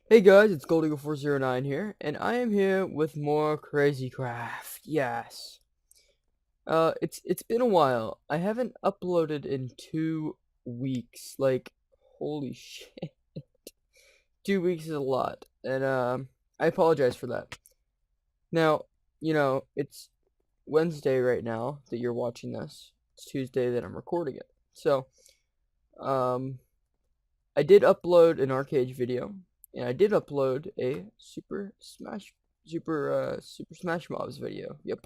Hey guys, it's Gold 409 here, and I am here with more CrazyCraft. Yes. It's been a while. I haven't uploaded in 2 weeks. Like, holy shit. 2 weeks is a lot, and I apologize for that. Now, it's Wednesday right now that you're watching this. It's Tuesday that I'm recording it. So, um, I did upload an arcade video, and I did upload a Super Smash Mobs video. Yep.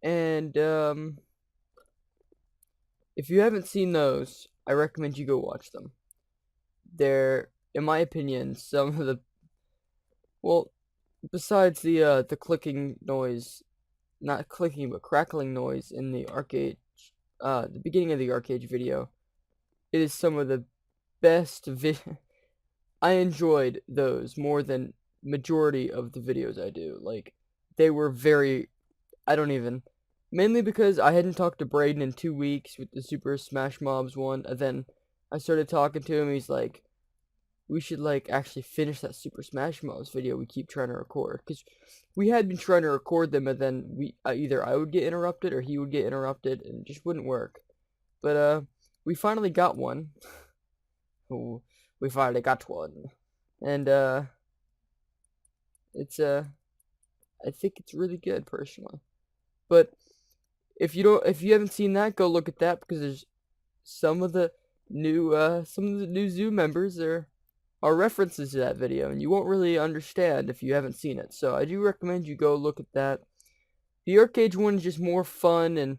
And if you haven't seen those, I recommend you go watch them. They're, in my opinion, some of the well, besides the clicking noise, not clicking but crackling noise in the arcade, the beginning of the arcade video, it is some of the best I enjoyed those more than majority of the videos I do. Like, they were very, I don't even, mainly because I hadn't talked to Braden in 2 weeks with the Super Smash Mobs one, and then I started talking to him, he's like, we should, like, actually finish that Super Smash Mobs video we keep trying to record, because we had been trying to record them, and then either I would get interrupted, or he would get interrupted, and it just wouldn't work. But, we finally got one. Ooh, we finally got one. And, it's, I think it's really good, personally. But if you haven't seen that, go look at that, because there's some of the new zoo members are references to that video, and you won't really understand if you haven't seen it. So I do recommend you go look at that. The arcade one is just more fun and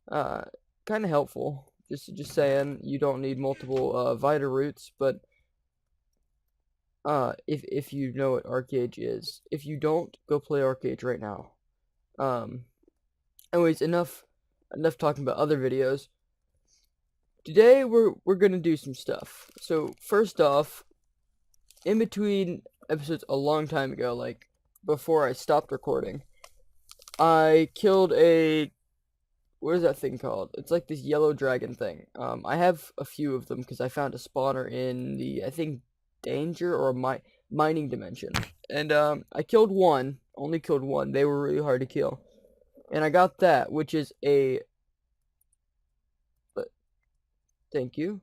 kind of helpful. Just saying, you don't need multiple Vita roots, but if you know what arcade is. If you don't, go play arcade right now. Anyways, enough talking about other videos. Today we're gonna do some stuff. So first off, in between episodes a long time ago, like before I stopped recording, I killed what is that thing called? It's like this yellow dragon thing. I have a few of them because I found a spawner in the, I think, danger or mining dimension, and I killed one. Only killed one. They were really hard to kill, and I got that, which is a. Thank you.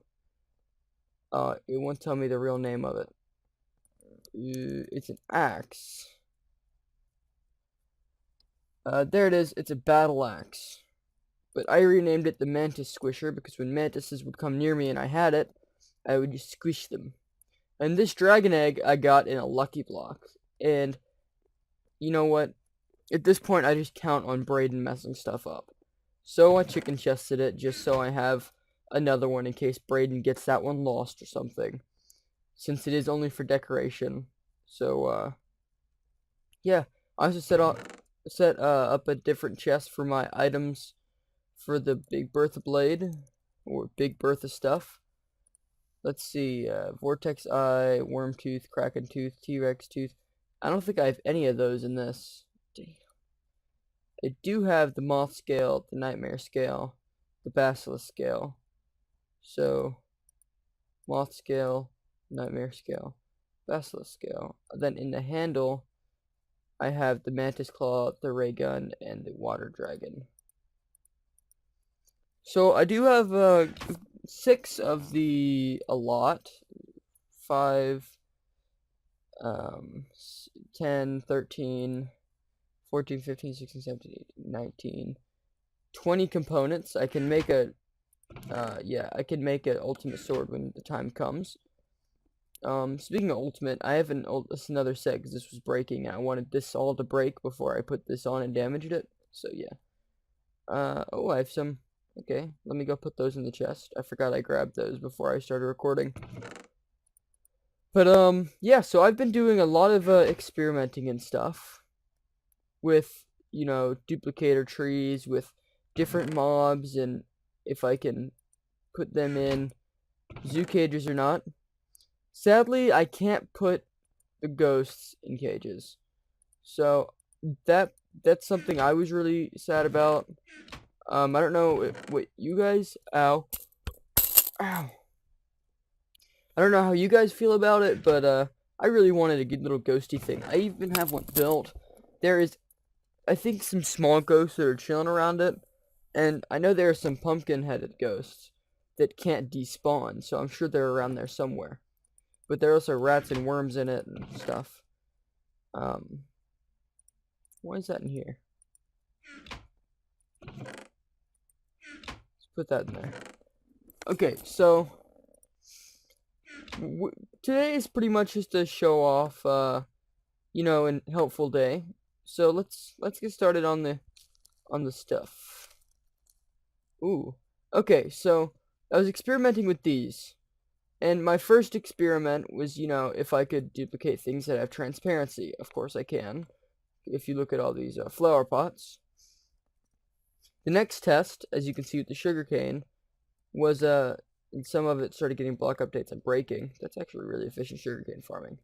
It won't tell me the real name of it. It's an axe. There it is. It's a battle axe. But I renamed it the Mantis Squisher because when mantises would come near me and I had it, I would just squish them. And this dragon egg I got in a lucky block. And you know what? At this point, I just count on Braden messing stuff up. So I chicken chested it just so I have another one in case Braden gets that one lost or something. Since it is only for decoration. So, yeah. I also set up a different chest for my items for the Big Bertha blade, or Big Bertha stuff. Let's see, Vortex Eye, Worm Tooth, Kraken Tooth, T-Rex Tooth. I don't think I have any of those in this. Damn. I do have the Moth Scale, the Nightmare Scale, the Basilisk Scale. So, Moth Scale, Nightmare Scale, Basilisk Scale. Then in the handle, I have the Mantis Claw, the Ray Gun, and the Water Dragon. So I do have 6 of the a lot. 5, 10, 13, 14, 15, 16, 17, 18, 19, 20 components. I can make a I can make an ultimate sword when the time comes. Speaking of ultimate, I have another set because this was breaking. I wanted this all to break before I put this on and damaged it. So yeah. Oh, I have some. Okay, let me go put those in the chest. I forgot I grabbed those before I started recording. But, yeah, so I've been doing a lot of, experimenting and stuff with, duplicator trees, with different mobs, and if I can put them in zoo cages or not. Sadly, I can't put the ghosts in cages. So, that's something I was really sad about. I don't know what you guys, ow. I don't know how you guys feel about it, but, I really wanted a good little ghosty thing. I even have one built. There is, I think, some small ghosts that are chilling around it. And I know there are some pumpkin-headed ghosts that can't despawn, so I'm sure they're around there somewhere. But there are also rats and worms in it and stuff. Why is that in here? Let's put that in there. Okay, so today is pretty much just a show off, and helpful day. So let's get started on the stuff. Ooh. Okay, so I was experimenting with these. And my first experiment was, if I could duplicate things that have transparency. Of course I can. If you look at all these flower pots. The next test, as you can see with the sugarcane, was, and some of it started getting block updates and breaking. That's actually really efficient sugarcane farming.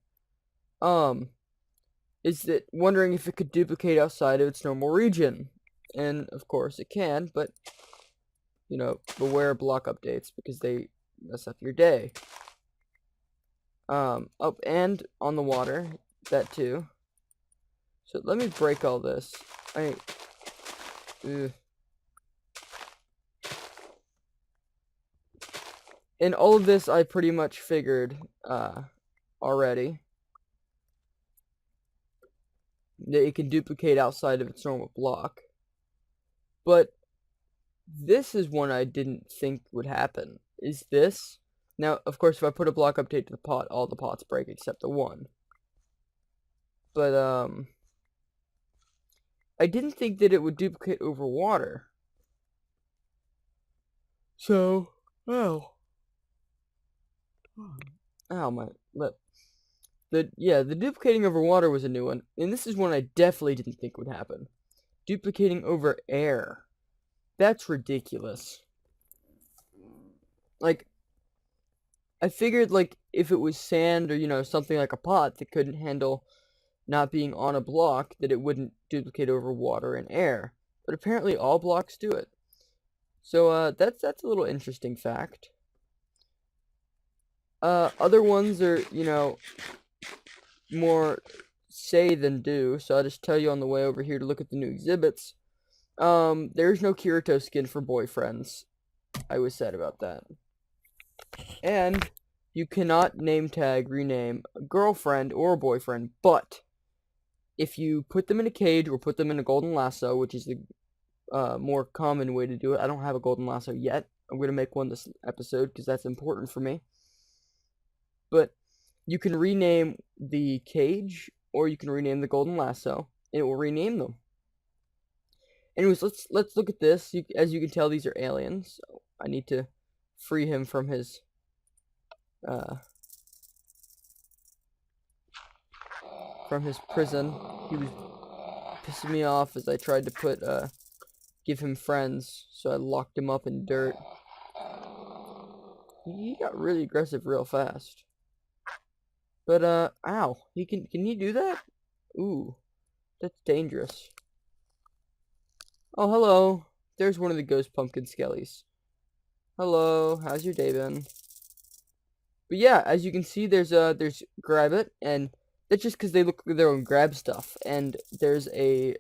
Is that wondering if it could duplicate outside of its normal region. And, of course, it can, but, beware block updates because they mess up your day. Up and on the water, that too. So let me break all this. And all of this I pretty much figured, already. That it can duplicate outside of its normal block. But this is one I didn't think would happen. Is this? Now, of course, if I put a block update to the pot, all the pots break except the one. But, I didn't think that it would duplicate over water. So, ow, my lip. The duplicating over water was a new one, and this is one I definitely didn't think would happen. Duplicating over air. That's ridiculous. Like, I figured, like, if it was sand or, something like a pot that couldn't handle not being on a block, that it wouldn't duplicate over water and air. But apparently all blocks do it. So, that's a little interesting fact. Other ones are, more say than do, so I'll just tell you on the way over here to look at the new exhibits. There's no Kirito skin for boyfriends. I was sad about that. And you cannot name tag rename a girlfriend or a boyfriend, but if you put them in a cage or put them in a golden lasso, which is the more common way to do it. I don't have a golden lasso yet. I'm going to make one this episode because that's important for me. But you can rename the cage or you can rename the golden lasso and it will rename them. Anyways, let's look at this. As you can tell, these are aliens. So I need to free him from his prison. He was pissing me off as I tried to give him friends, so I locked him up in dirt. He got really aggressive real fast. But ow, can he do that? Ooh, that's dangerous. Oh, hello. There's one of the ghost pumpkin skellies. Hello, how's your day been? But yeah, as you can see, there's Grab It, and that's just because they look like their own grab stuff. And there's I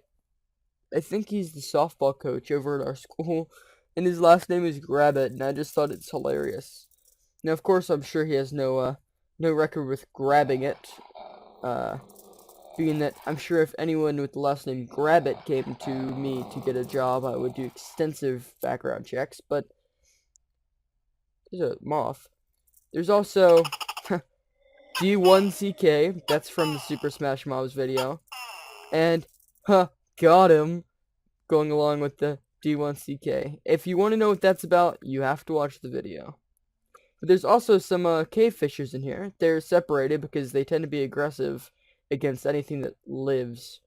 think he's the softball coach over at our school, and his last name is Grab It, and I just thought it's hilarious. Now, of course, I'm sure he has no record with grabbing it, being that I'm sure if anyone with the last name Grab It came to me to get a job, I would do extensive background checks, but there's a moth. There's also D1CK, that's from the Super Smash Mobs video, and, got him, going along with the D1CK. If you want to know what that's about, you have to watch the video. But there's also some cave fishers in here. They're separated because they tend to be aggressive against anything that lives.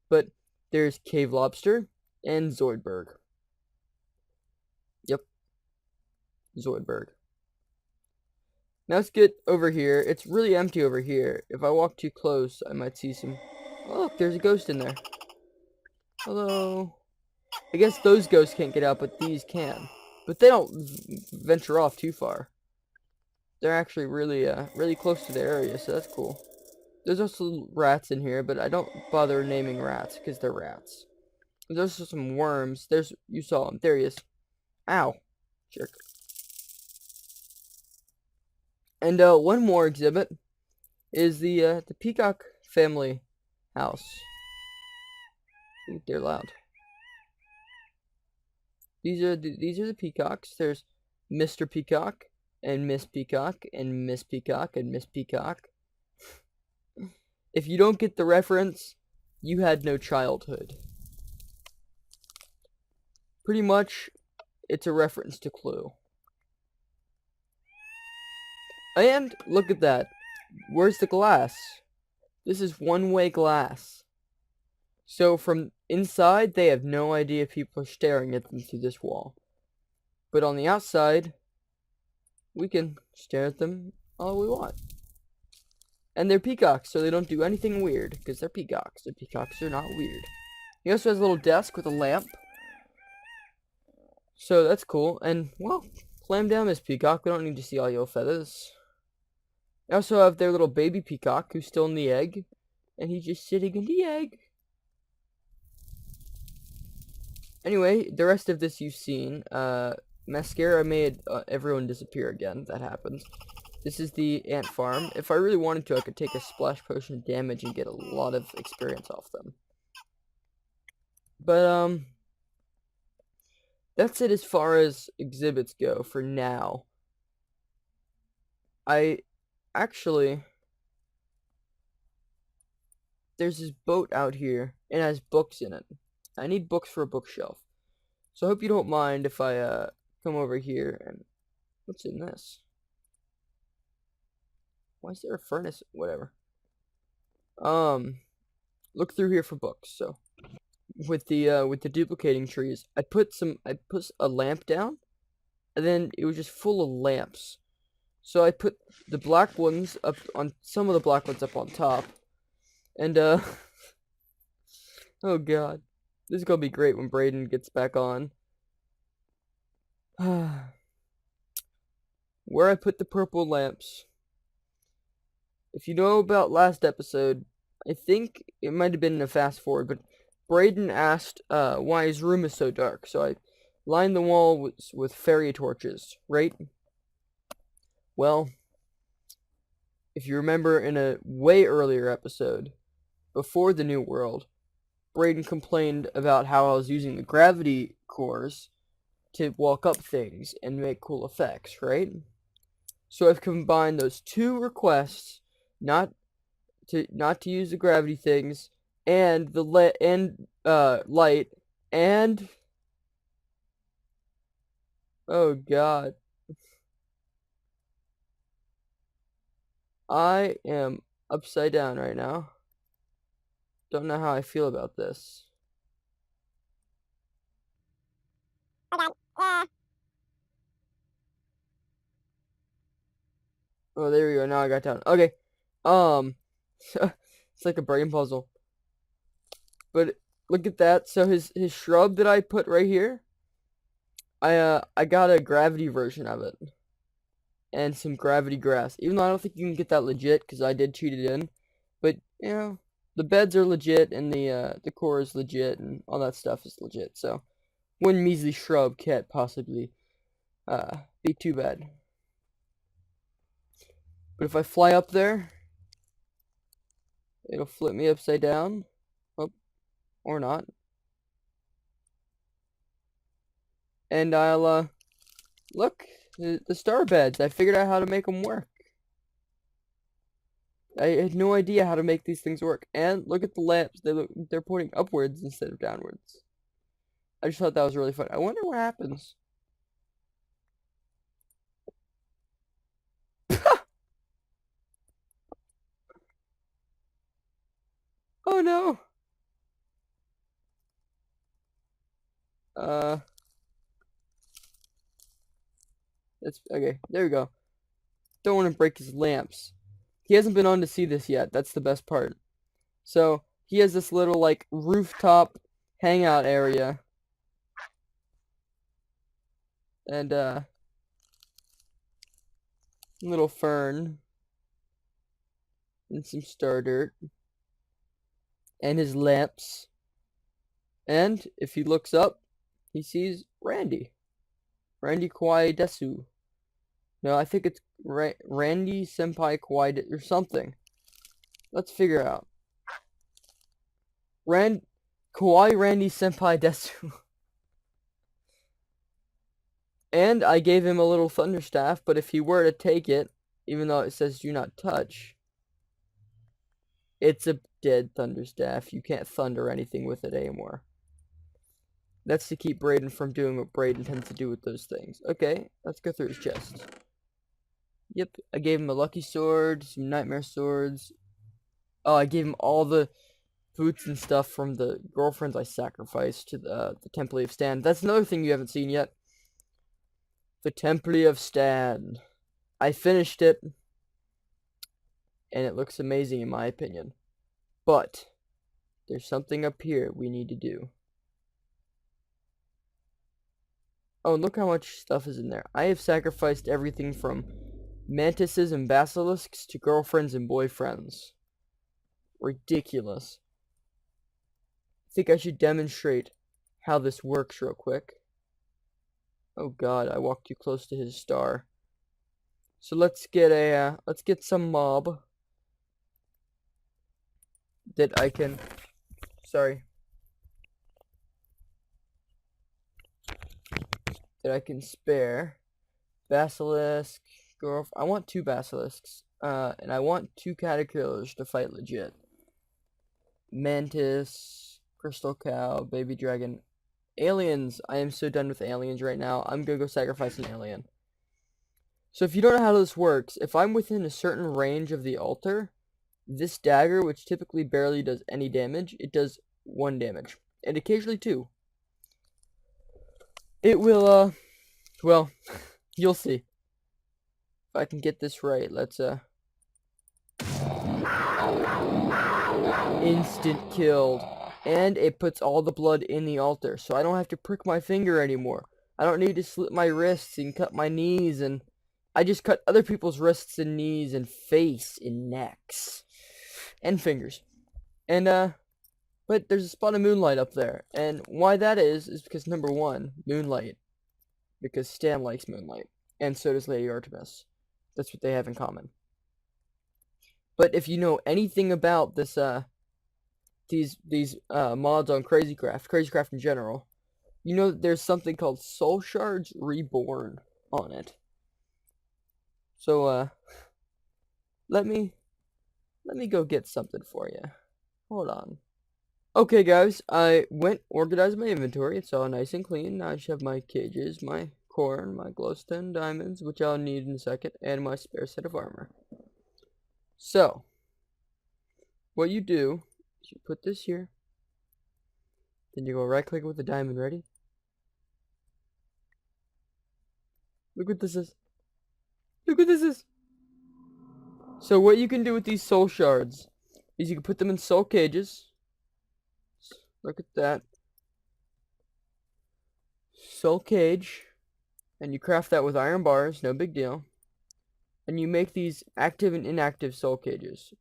But there's Cave Lobster and Zoidberg. Yep. Zoidberg. Now let's get over here. It's really empty over here. If I walk too close, I might see some... Oh, look, there's a ghost in there. Hello. I guess those ghosts can't get out, but these can. But they don't venture off too far. They're actually really close to the area, so that's cool. There's also rats in here, but I don't bother naming rats because they're rats. There's also some worms. You saw him. There he is. Ow. Jerk. And one more exhibit is the peacock family house. Ooh, they're loud. These are the peacocks. There's Mr. Peacock and Miss Peacock and Miss Peacock and Miss Peacock. If you don't get the reference, you had no childhood. Pretty much, it's a reference to Clue. And look at that. Where's the glass? This is one-way glass. So from inside, they have no idea people are staring at them through this wall. But on the outside, we can stare at them all we want. And they're peacocks, so they don't do anything weird, because they're peacocks. The peacocks are not weird. He also has a little desk with a lamp. So that's cool. And, well, clam down, Miss Peacock. We don't need to see all your feathers. They also have their little baby peacock, who's still in the egg. And he's just sitting in the egg. Anyway, the rest of this you've seen. Mascara made everyone disappear again. That happens. This is the ant farm. If I really wanted to, I could take a splash potion of damage and get a lot of experience off them. But, that's it as far as exhibits go for now. Actually, there's this boat out here. It has books in it. I need books for a bookshelf. So I hope you don't mind if I, come over here and... What's in this? Why is there a furnace? Whatever. Look through here for books. So, with the duplicating trees, I put a lamp down, and then it was just full of lamps. So I put the black ones up on some of the black ones up on top, and oh god, this is gonna be great when Braden gets back on. Where I put the purple lamps. If you know about last episode, I think it might have been in a fast forward, but Braden asked why his room is so dark, so I lined the wall with fairy torches, right? Well, if you remember in a way earlier episode, before the New World, Braden complained about how I was using the gravity cores to walk up things and make cool effects, right? So I've combined those two requests, not to use the gravity things, and the light, and oh god, I am upside down right now. Don't know how I feel about this. Oh, there we go. Now I got down. Okay. It's like a brain puzzle. But look at that. So his shrub that I put right here, I got a gravity version of it. And some gravity grass. Even though I don't think you can get that legit, because I did cheat it in. But, you know, the beds are legit, and the core is legit, and all that stuff is legit. So, one measly shrub can't possibly be too bad. But if I fly up there, it'll flip me upside down. Oh, or not. And I'll, look, the star beds. I figured out how to make them work. I had no idea how to make these things work. And look at the lamps. They're pointing upwards instead of downwards. I just thought that was really fun. I wonder what happens. Oh no. That's okay. There we go. Don't want to break his lamps. He hasn't been on to see this yet. That's the best part. So he has this little like rooftop hangout area. And little fern. and some star dirt, and his lamps. And if he looks up, he sees Randy. Randy Kawaii Desu. No, I think it's Randy Senpai Kawaii or something. Let's figure out. Kawaii Randy Senpai Desu. And I gave him a little thunder staff, but if he were to take it, even though it says do not touch, it's a dead thunder staff. You can't thunder anything with it anymore. That's to keep Brayden from doing what Brayden tends to do with those things. Okay, let's go through his chest. Yep, I gave him a lucky sword, some nightmare swords. Oh, I gave him all the boots and stuff from the girlfriends I sacrificed to the Temple of Stand. That's another thing you haven't seen yet. The Temple of Stand. I finished it, and it looks amazing in my opinion. But there's something up here we need to do. Oh, look how much stuff is in there. I have sacrificed everything from mantises and basilisks to girlfriends and boyfriends. Ridiculous. I think I should demonstrate how this works real quick. Oh god, I walked too close to his star. So let's get some mob that I can spare. Basilisk, I want 2 basilisks. And I want 2 caterpillars to fight legit. Mantis, crystal cow, baby dragon. Aliens. I am so done with aliens right now. I'm gonna go sacrifice an alien. So if you don't know how this works, if I'm within a certain range of the altar, this dagger, which typically barely does any damage, it does 1 damage. And occasionally 2. It will, well, you'll see. If I can get this right, let's, instant killed. And it puts all the blood in the altar, so I don't have to prick my finger anymore. I don't need to slit my wrists and cut my knees, and I just cut other people's wrists and knees and face and necks. And fingers. And, but there's a spot of moonlight up there. And why that is because, number 1, moonlight. Because Stan likes moonlight. And so does Lady Artemis. That's what they have in common. But if you know anything about this, these mods on CrazyCraft in general, you know that there's something called Soul Shards Reborn on it. So, let me go get something for you. Hold on. Okay, guys, I organized my inventory. It's all nice and clean. Now I just have my cages, my corn, my glowstone diamonds, which I'll need in a second, and my spare set of armor. So, what you do is you put this here, then you go right-click with the diamond. Ready? Look what this is. Look what this is. So what you can do with these soul shards is you can put them in soul cages. Look at that. Soul cage. And you craft that with iron bars, no big deal. And you make these active and inactive soul cages.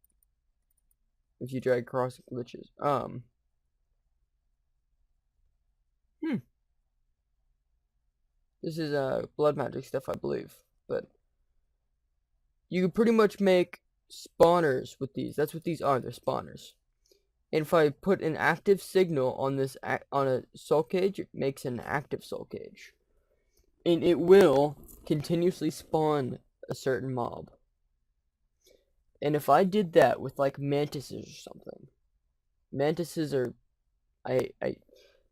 If you drag across glitches. This is blood magic stuff, I believe. But you can pretty much make spawners with these. That's what these are. They're spawners. And if I put an active signal on this on a soul cage, it makes an active soul cage. And it will continuously spawn a certain mob. And if I did that with like mantises or something, mantises are,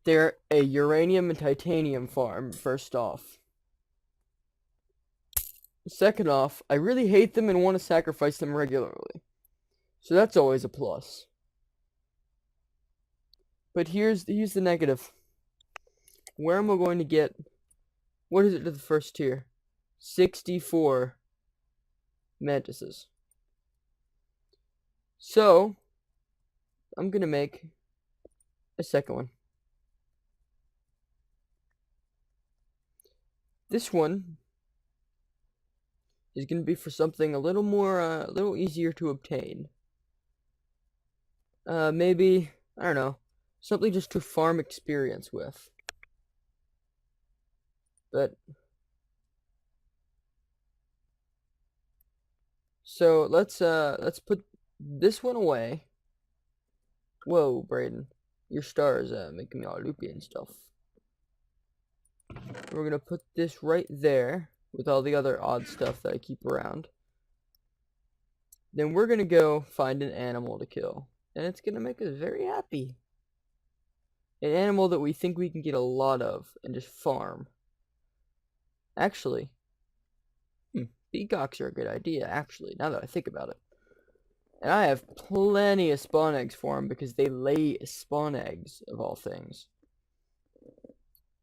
they're a uranium and titanium farm. First off. Second off, I really hate them and want to sacrifice them regularly. So that's always a plus. But here's the negative. Where am I going to get, what is it to the first tier? 64 mantises. So, I'm going to make a second one. This one is going to be for something a little more, a little easier to obtain. Maybe, I don't know, something just to farm experience with. But, so let's put this one away. Whoa, Brayden, your star is making me all loopy and stuff. We're gonna put this right there with all the other odd stuff that I keep around. Then we're gonna go find an animal to kill, and it's gonna make us very happy. An animal that we think we can get a lot of and just farm. Actually, peacocks are a good idea, actually, now that I think about it. And I have plenty of spawn eggs for them because they lay spawn eggs, of all things.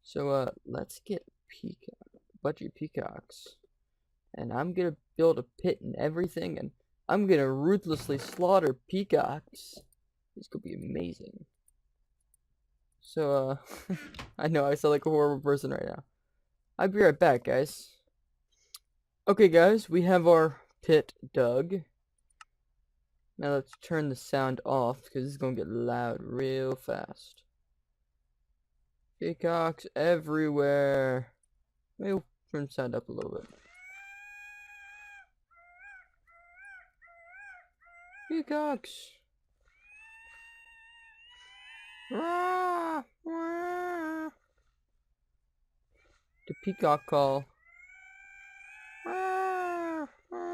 So, let's get a bunch of peacocks. And I'm gonna build a pit and everything, and I'm gonna ruthlessly slaughter peacocks. This could be amazing. So, I know I sound like a horrible person right now. I'll be right back, guys. Okay, guys, we have our pit dug. Now let's turn the sound off because it's gonna get loud real fast. Peacocks everywhere. Maybe we'll turn the sound up a little bit. Peacocks! Rah, rah. The peacock call. Rah, rah.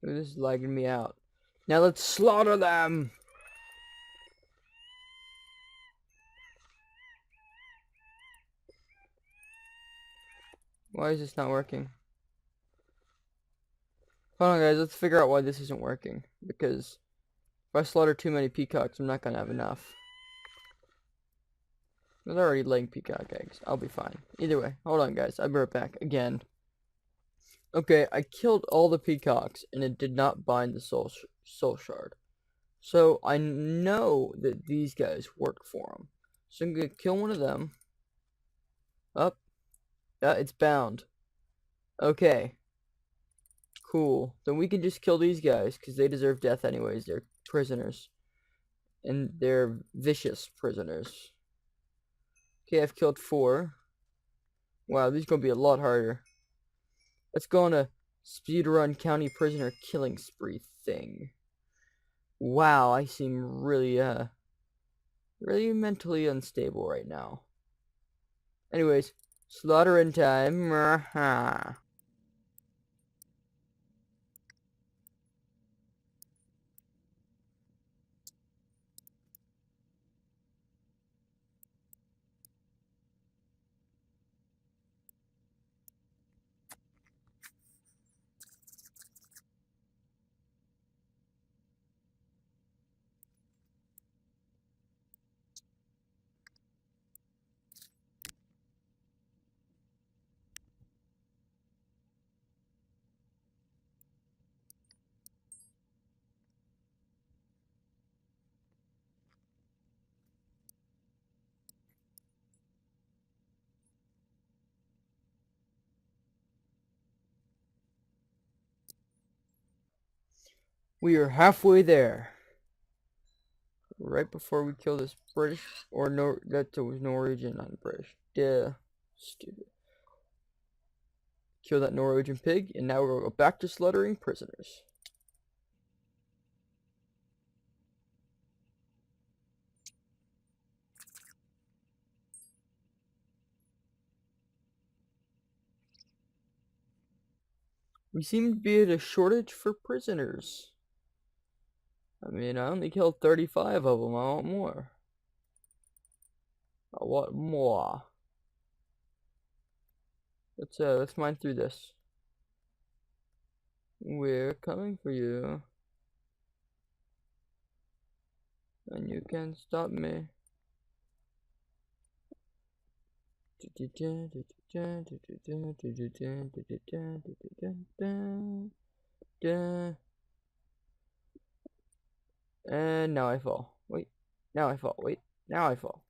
Ooh, this is lagging me out. Now let's slaughter them! Why is this not working? Hold on, guys, let's figure out why this isn't working. Because if I slaughter too many peacocks, I'm not gonna have enough. They're already laying peacock eggs. I'll be fine. Either way, hold on, guys. I'll be right back again. Okay, I killed all the peacocks, and it did not bind the soul shard. So I know that these guys work for them. So I'm gonna kill one of them. Up. It's bound. Okay. Cool. Then we can just kill these guys, because they deserve death anyways. They're prisoners. And they're vicious prisoners. Okay, I've killed 4. Wow, these are gonna be a lot harder. Let's go on a speedrun county prisoner killing spree thing. Wow, I seem really, really mentally unstable right now. Anyways, slaughtering time. We are halfway there. Right before we kill this British, or no, that was Norwegian, not British. Duh. Stupid. Kill that Norwegian pig, and now we'll go back to slaughtering prisoners. We seem to be at a shortage for prisoners. I mean, I only killed 35 of them. I want more. I want more. Let's mine through this. We're coming for you. And you can't stop me. And now I fall. Wait. Now I fall. Wait. Now I fall.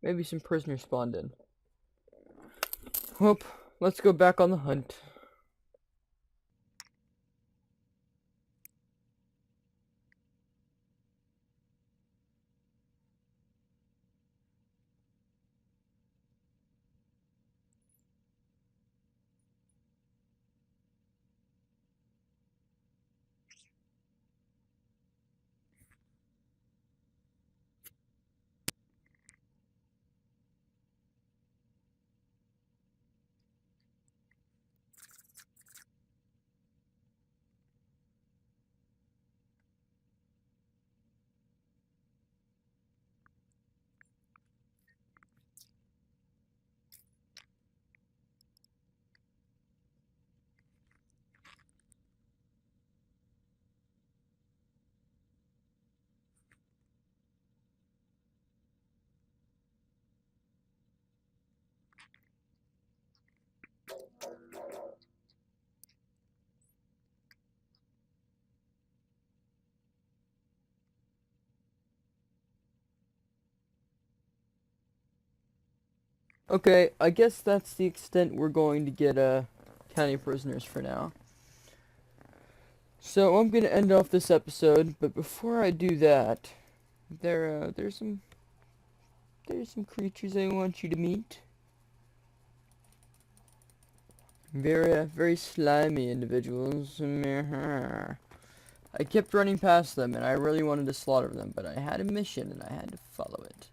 Maybe some prisoners spawned in. Whoop. let's go back on the hunt. Okay, I guess that's the extent we're going to get county prisoners for now. So I'm gonna end off this episode, but before I do that, there's some creatures I want you to meet. Very slimy individuals. I kept running past them, and I really wanted to slaughter them, but I had a mission, and I had to follow it.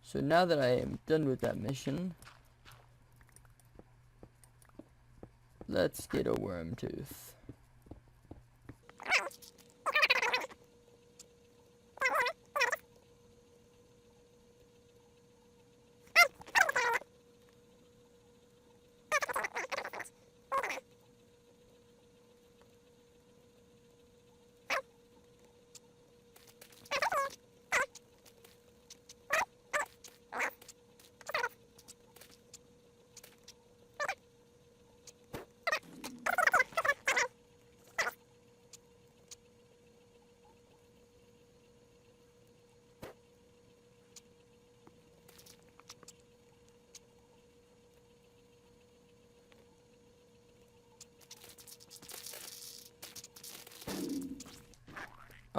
So now that I am done with that mission, let's get a worm tooth.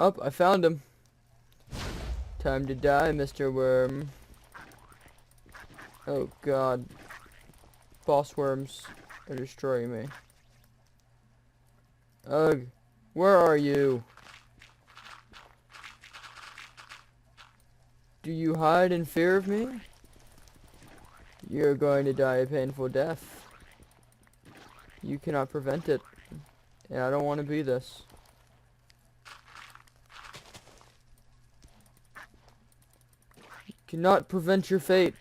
Oh, I found him. Time to die, Mr. Worm. Oh god. Boss worms are destroying me. Ugh. Where are you? Do you hide in fear of me? You're going to die a painful death. You cannot prevent it. And I don't want to be this. You cannot prevent your fate.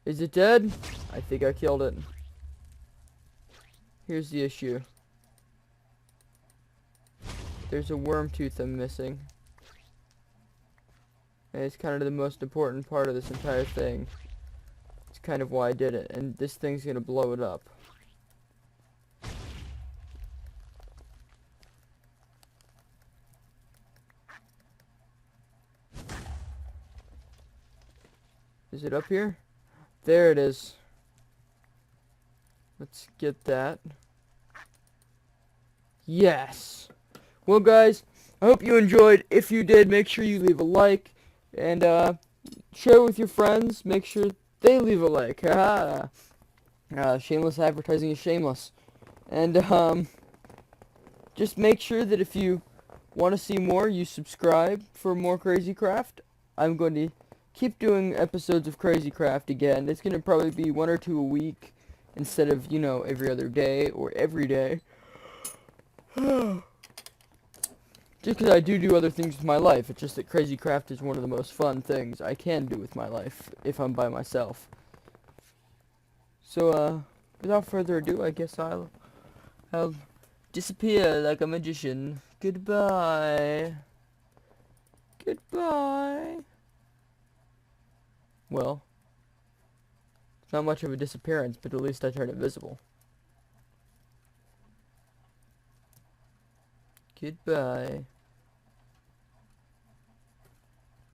Is it dead? I think I killed it. Here's the issue. There's a worm tooth I'm missing. And it's kind of the most important part of this entire thing. It's kind of why I did it. And this thing's gonna blow it up. Is it up here? There it is. Let's get that. Yes! Well, guys, I hope you enjoyed. If you did, make sure you leave a like. And, share with your friends. Make sure they leave a like. Shameless advertising is shameless. And, just make sure that if you want to see more, you subscribe for more CrazyCraft. I'm going to keep doing episodes of CrazyCraft again. It's going to probably be 1 or 2 a week instead of, every other day or every day. Just because I do other things with my life. It's just that CrazyCraft is one of the most fun things I can do with my life if I'm by myself. So, without further ado, I guess I'll disappear like a magician. Goodbye. Goodbye. Well, it's not much of a disappearance, but at least I turned invisible. Goodbye.